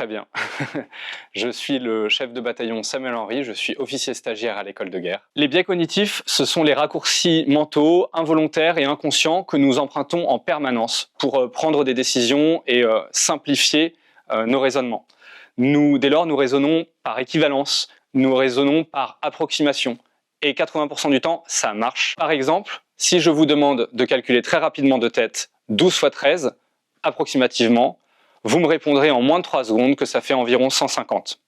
Très bien. Je suis le chef de bataillon Samuel Henry, je suis officier stagiaire à l'école de guerre. Les biais cognitifs, ce sont les raccourcis mentaux, involontaires et inconscients que nous empruntons en permanence pour prendre des décisions et simplifier nos raisonnements. Dès lors, nous raisonnons par équivalence, nous raisonnons par approximation. Et 80% du temps, ça marche. Par exemple, si je vous demande de calculer très rapidement de tête 12 fois 13, approximativement, vous me répondrez en moins de 3 secondes que ça fait environ 150.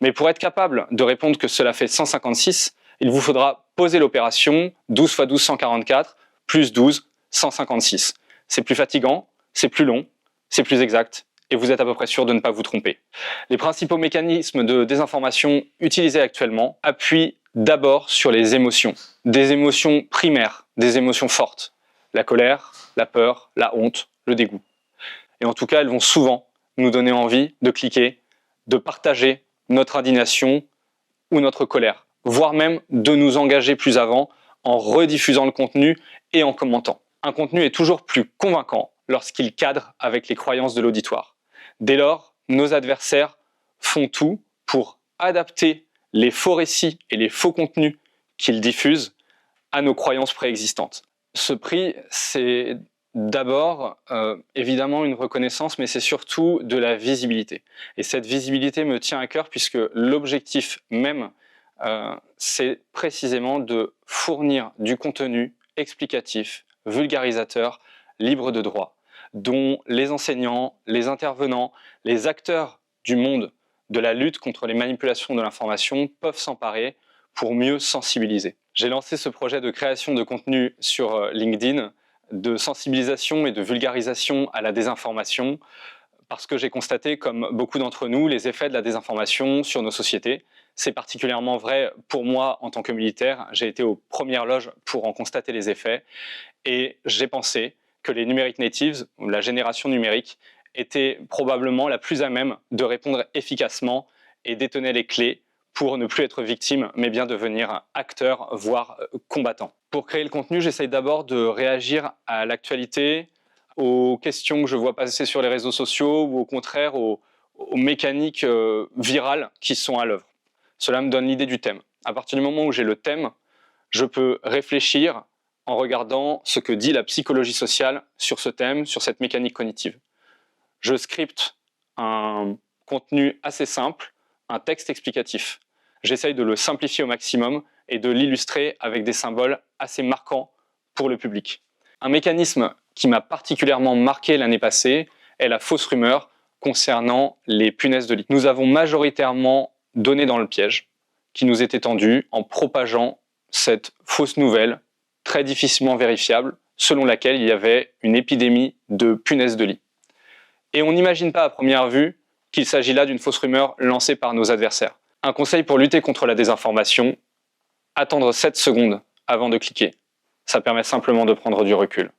Mais pour être capable de répondre que cela fait 156, il vous faudra poser l'opération 12 fois 12, 144, plus 12, 156. C'est plus fatigant, c'est plus long, c'est plus exact, et vous êtes à peu près sûr de ne pas vous tromper. Les principaux mécanismes de désinformation utilisés actuellement appuient d'abord sur les émotions. Des émotions primaires, des émotions fortes. La colère, la peur, la honte, le dégoût. Et en tout cas, elles vont souvent nous donner envie de cliquer, de partager notre indignation ou notre colère, voire même de nous engager plus avant en rediffusant le contenu et en commentant. Un contenu est toujours plus convaincant lorsqu'il cadre avec les croyances de l'auditoire. Dès lors, nos adversaires font tout pour adapter les faux récits et les faux contenus qu'ils diffusent à nos croyances préexistantes. Ce prix, c'est d'abord, évidemment, une reconnaissance, mais c'est surtout de la visibilité. Et cette visibilité me tient à cœur puisque l'objectif même, c'est précisément de fournir du contenu explicatif, vulgarisateur, libre de droit, dont les enseignants, les intervenants, les acteurs du monde de la lutte contre les manipulations de l'information peuvent s'emparer pour mieux sensibiliser. J'ai lancé ce projet de création de contenu sur LinkedIn, de sensibilisation et de vulgarisation à la désinformation, parce que j'ai constaté, comme beaucoup d'entre nous, les effets de la désinformation sur nos sociétés. C'est particulièrement vrai pour moi en tant que militaire. J'ai été aux premières loges pour en constater les effets, et j'ai pensé que les numérique natives, ou la génération numérique, était probablement la plus à même de répondre efficacement et détenait les clés pour ne plus être victime, mais bien devenir acteur, voire combattant. Pour créer le contenu, j'essaye d'abord de réagir à l'actualité, aux questions que je vois passer sur les réseaux sociaux ou au contraire aux mécaniques virales qui sont à l'œuvre. Cela me donne l'idée du thème. À partir du moment où j'ai le thème, je peux réfléchir en regardant ce que dit la psychologie sociale sur ce thème, sur cette mécanique cognitive. Je scripte un contenu assez simple, un texte explicatif. J'essaye de le simplifier au maximum et de l'illustrer avec des symboles assez marquants pour le public. Un mécanisme qui m'a particulièrement marqué l'année passée est la fausse rumeur concernant les punaises de lit. Nous avons majoritairement donné dans le piège qui nous était tendu en propageant cette fausse nouvelle très difficilement vérifiable selon laquelle il y avait une épidémie de punaises de lit. Et on n'imagine pas à première vue qu'il s'agit là d'une fausse rumeur lancée par nos adversaires. Un conseil pour lutter contre la désinformation, attendre 7 secondes avant de cliquer. Ça permet simplement de prendre du recul.